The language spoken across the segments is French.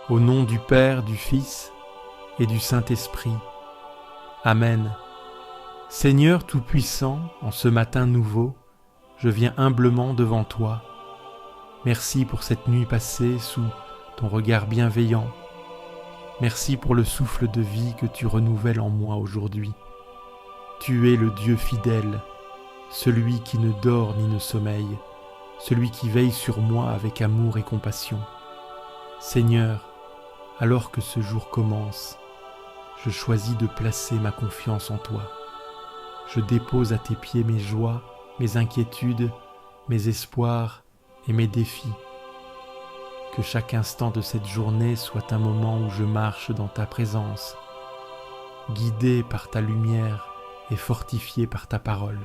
Au nom du Père, du Fils et du Saint-Esprit. Amen. Seigneur Tout-Puissant, en ce matin nouveau, je viens humblement devant toi. Merci pour cette nuit passée sous ton regard bienveillant. Merci pour le souffle de vie que tu renouvelles en moi aujourd'hui. Tu es le Dieu fidèle, celui qui ne dort ni ne sommeille, celui qui veille sur moi avec amour et compassion. Seigneur, alors que ce jour commence, je choisis de placer ma confiance en toi. Je dépose à tes pieds mes joies, mes inquiétudes, mes espoirs et mes défis. Que chaque instant de cette journée soit un moment où je marche dans ta présence, guidé par ta lumière et fortifié par ta parole.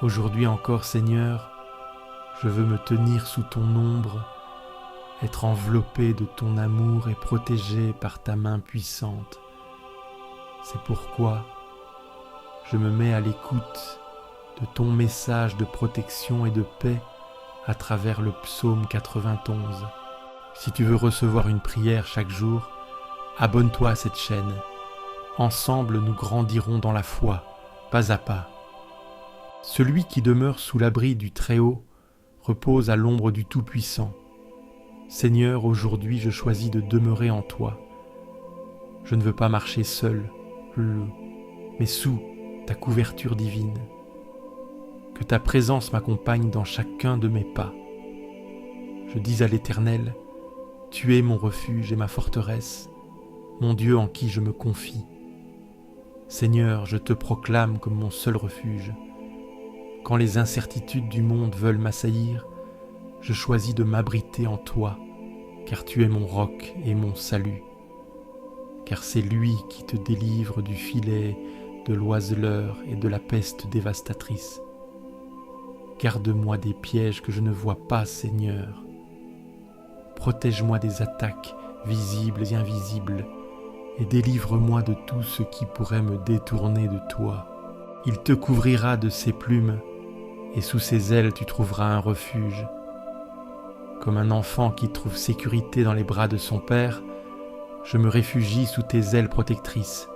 Aujourd'hui encore, Seigneur, je veux me tenir sous ton ombre, être enveloppé de ton amour et protégé par ta main puissante. C'est pourquoi je me mets à l'écoute de ton message de protection et de paix à travers le psaume 91. Si tu veux recevoir une prière chaque jour, abonne-toi à cette chaîne. Ensemble, nous grandirons dans la foi, pas à pas. Celui qui demeure sous l'abri du Très-Haut repose à l'ombre du Tout-Puissant. Seigneur, aujourd'hui je choisis de demeurer en toi. Je ne veux pas marcher seul, mais sous ta couverture divine. Que ta présence m'accompagne dans chacun de mes pas. Je dis à l'Éternel, tu es mon refuge et ma forteresse, mon Dieu en qui je me confie. Seigneur, je te proclame comme mon seul refuge. Quand les incertitudes du monde veulent m'assaillir, je choisis de m'abriter en toi, car tu es mon roc et mon salut. Car c'est lui qui te délivre du filet, de l'oiseleur et de la peste dévastatrice. Garde-moi des pièges que je ne vois pas, Seigneur. Protège-moi des attaques visibles et invisibles, et délivre-moi de tout ce qui pourrait me détourner de toi. Il te couvrira de ses plumes, et sous ses ailes tu trouveras un refuge. Comme un enfant qui trouve sécurité dans les bras de son père, je me réfugie sous tes ailes protectrices.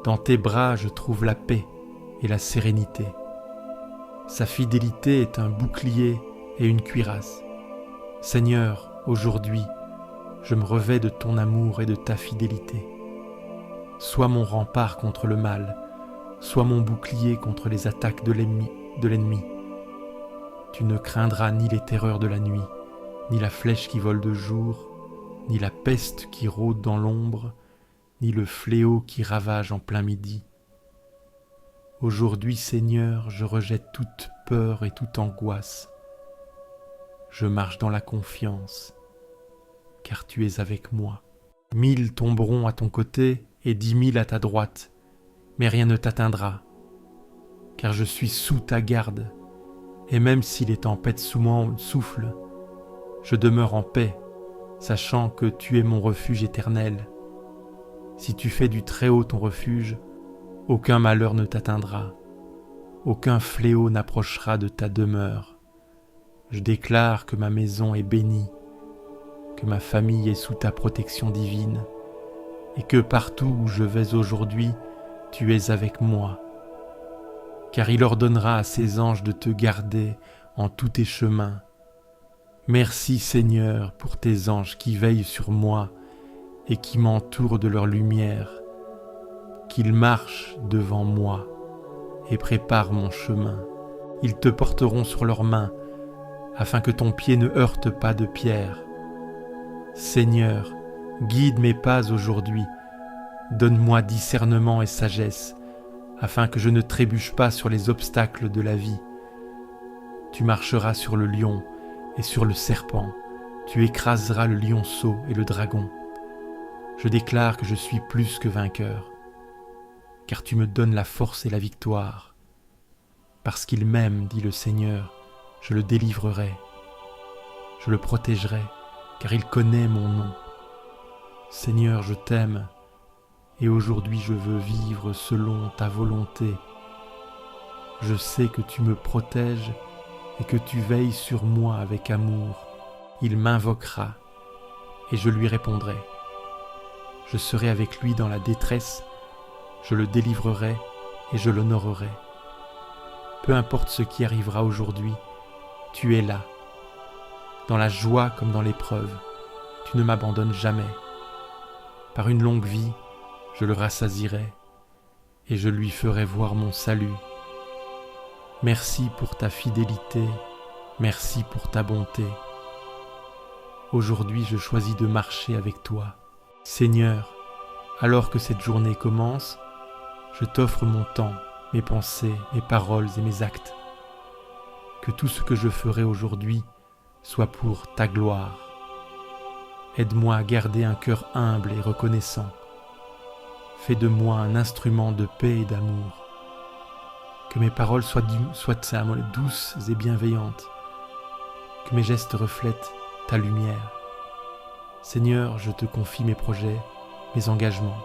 Dans tes bras je trouve la paix et la sérénité. Sa fidélité est un bouclier et une cuirasse. Seigneur, aujourd'hui, je me revêts de ton amour et de ta fidélité. Sois mon rempart contre le mal, sois mon bouclier contre les attaques de l'ennemi. Tu ne craindras ni les terreurs de la nuit, ni la flèche qui vole de jour, ni la peste qui rôde dans l'ombre, ni le fléau qui ravage en plein midi. Aujourd'hui, Seigneur, je rejette toute peur et toute angoisse. Je marche dans la confiance, car tu es avec moi. 1000 tomberont à ton côté et 10 000 à ta droite, mais rien ne t'atteindra, car je suis sous ta garde, et même si les tempêtes sous moi soufflent, je demeure en paix, sachant que tu es mon refuge éternel. Si tu fais du Très-Haut ton refuge, aucun malheur ne t'atteindra, aucun fléau n'approchera de ta demeure. Je déclare que ma maison est bénie, que ma famille est sous ta protection divine, et que partout où je vais aujourd'hui, tu es avec moi. Car il ordonnera à ses anges de te garder en tous tes chemins. Merci Seigneur pour tes anges qui veillent sur moi et qui m'entourent de leur lumière, qu'ils marchent devant moi et préparent mon chemin. Ils te porteront sur leurs mains, afin que ton pied ne heurte pas de pierre. Seigneur, guide mes pas aujourd'hui, donne-moi discernement et sagesse, afin que je ne trébuche pas sur les obstacles de la vie. Tu marcheras sur le lion et sur le serpent, tu écraseras le lionceau et le dragon. Je déclare que je suis plus que vainqueur, car tu me donnes la force et la victoire. Parce qu'il m'aime, dit le Seigneur, je le délivrerai. Je le protégerai, car il connaît mon nom. Seigneur, je t'aime, et aujourd'hui je veux vivre selon ta volonté. Je sais que tu me protèges et que tu veilles sur moi avec amour. Il m'invoquera, et je lui répondrai. Je serai avec lui dans la détresse, je le délivrerai et je l'honorerai. Peu importe ce qui arrivera aujourd'hui, tu es là. Dans la joie comme dans l'épreuve, tu ne m'abandonnes jamais. Par une longue vie, je le rassasierai et je lui ferai voir mon salut. Merci pour ta fidélité, merci pour ta bonté. Aujourd'hui, je choisis de marcher avec toi. Seigneur, alors que cette journée commence, je t'offre mon temps, mes pensées, mes paroles et mes actes. Que tout ce que je ferai aujourd'hui soit pour ta gloire. Aide-moi à garder un cœur humble et reconnaissant. Fais de moi un instrument de paix et d'amour. Que mes paroles soient douces et bienveillantes. Que mes gestes reflètent ta lumière. Seigneur, je te confie mes projets, mes engagements,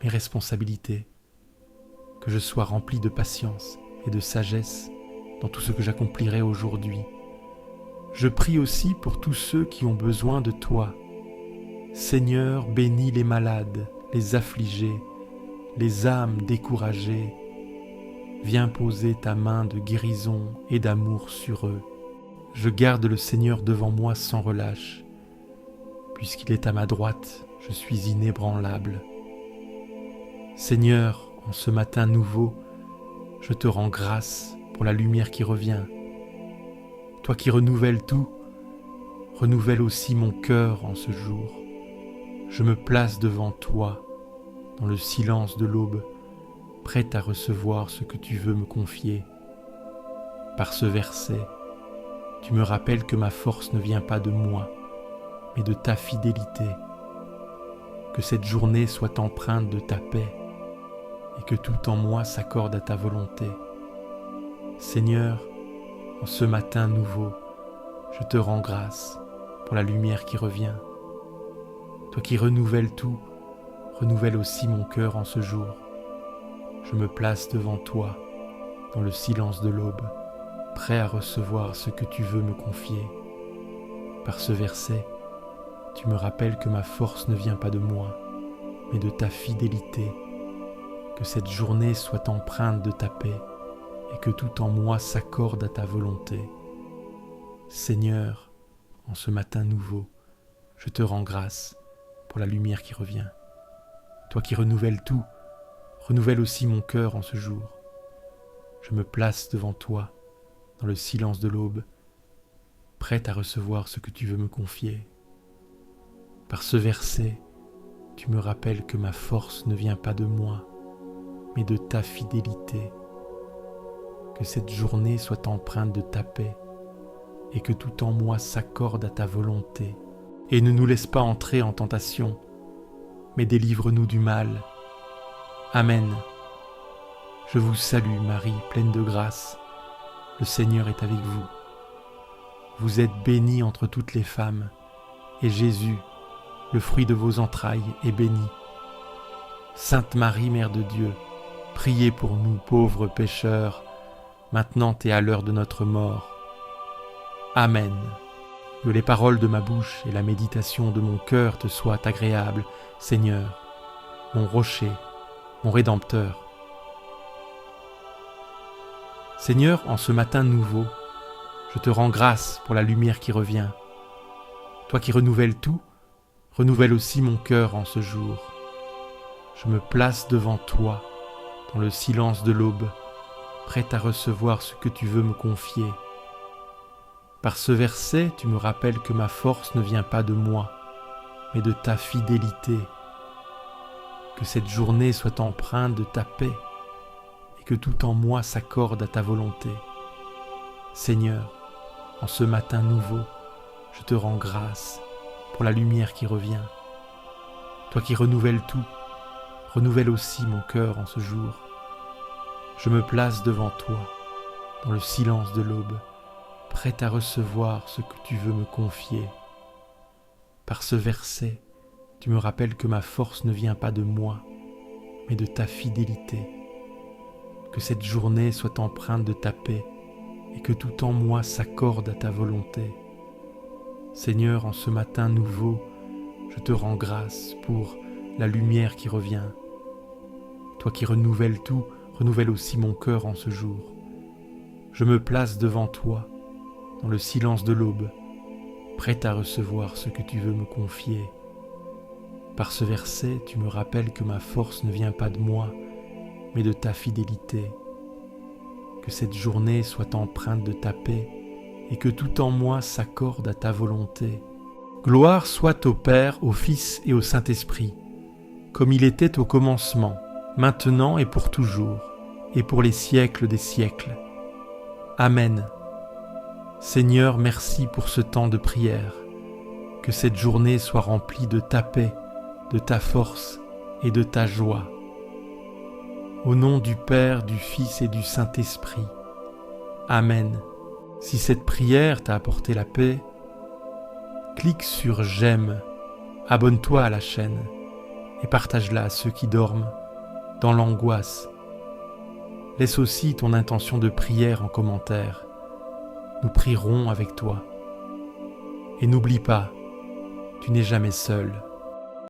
mes responsabilités. Que je sois rempli de patience et de sagesse dans tout ce que j'accomplirai aujourd'hui. Je prie aussi pour tous ceux qui ont besoin de toi. Seigneur, bénis les malades, les affligés, les âmes découragées. Viens poser ta main de guérison et d'amour sur eux. Je garde le Seigneur devant moi sans relâche. Puisqu'il est à ma droite, je suis inébranlable. Seigneur, en ce matin nouveau, je te rends grâce pour la lumière qui revient. Toi qui renouvelles tout, renouvelle aussi mon cœur en ce jour. Je me place devant toi, dans le silence de l'aube, prête à recevoir ce que tu veux me confier. Par ce verset, tu me rappelles que ma force ne vient pas de moi, mais de ta fidélité. Que cette journée soit empreinte de ta paix et que tout en moi s'accorde à ta volonté. Seigneur, en ce matin nouveau, je te rends grâce pour la lumière qui revient. Toi qui renouvelles tout, renouvelle aussi mon cœur en ce jour. Je me place devant toi, dans le silence de l'aube, prêt à recevoir ce que tu veux me confier. Par ce verset, tu me rappelles que ma force ne vient pas de moi, mais de ta fidélité. Que cette journée soit empreinte de ta paix et que tout en moi s'accorde à ta volonté. Seigneur, en ce matin nouveau, je te rends grâce pour la lumière qui revient. Toi qui renouvelles tout, renouvelle aussi mon cœur en ce jour. Je me place devant toi, dans le silence de l'aube, prête à recevoir ce que tu veux me confier. Par ce verset, tu me rappelles que ma force ne vient pas de moi, mais de ta fidélité. Que cette journée soit empreinte de ta paix et que tout en moi s'accorde à ta volonté. Et ne nous laisse pas entrer en tentation, mais délivre-nous du mal. Amen. Je vous salue Marie, pleine de grâce. Le Seigneur est avec vous. Vous êtes bénie entre toutes les femmes, et Jésus, le fruit de vos entrailles, est béni. Sainte Marie, Mère de Dieu, priez pour nous pauvres pécheurs, maintenant et à l'heure de notre mort. Amen. Que les paroles de ma bouche et la méditation de mon cœur te soient agréables, Seigneur, mon rocher, mon Rédempteur. Seigneur, en ce matin nouveau, je te rends grâce pour la lumière qui revient. Toi qui renouvelles tout, renouvelle aussi mon cœur en ce jour. Je me place devant toi, dans le silence de l'aube, prête à recevoir ce que tu veux me confier. Par ce verset, tu me rappelles que ma force ne vient pas de moi, mais de ta fidélité. Que cette journée soit empreinte de ta paix et que tout en moi s'accorde à ta volonté. Seigneur, en ce matin nouveau, je te rends grâce pour la lumière qui revient. Toi qui renouvelles tout, renouvelle aussi mon cœur en ce jour. Je me place devant toi, dans le silence de l'aube, prête à recevoir ce que tu veux me confier. Par ce verset, tu me rappelles que ma force ne vient pas de moi, mais de ta fidélité. Que cette journée soit empreinte de ta paix et que tout en moi s'accorde à ta volonté. Seigneur, en ce matin nouveau, je te rends grâce pour la lumière qui revient. Toi qui renouvelles tout, renouvelle aussi mon cœur en ce jour. Je me place devant toi, dans le silence de l'aube, prêt à recevoir ce que tu veux me confier. Par ce verset, tu me rappelles que ma force ne vient pas de moi, mais de ta fidélité. Que cette journée soit empreinte de ta paix et que tout en moi s'accorde à ta volonté. Gloire soit au Père, au Fils et au Saint-Esprit, comme il était au commencement, maintenant et pour toujours, et pour les siècles des siècles. Amen. Seigneur, merci pour ce temps de prière. Que cette journée soit remplie de ta paix, de ta force et de ta joie. Au nom du Père, du Fils et du Saint-Esprit. Amen. Si cette prière t'a apporté la paix, clique sur j'aime, abonne-toi à la chaîne et partage-la à ceux qui dorment dans l'angoisse. Laisse aussi ton intention de prière en commentaire. Nous prierons avec toi. Et n'oublie pas, tu n'es jamais seul.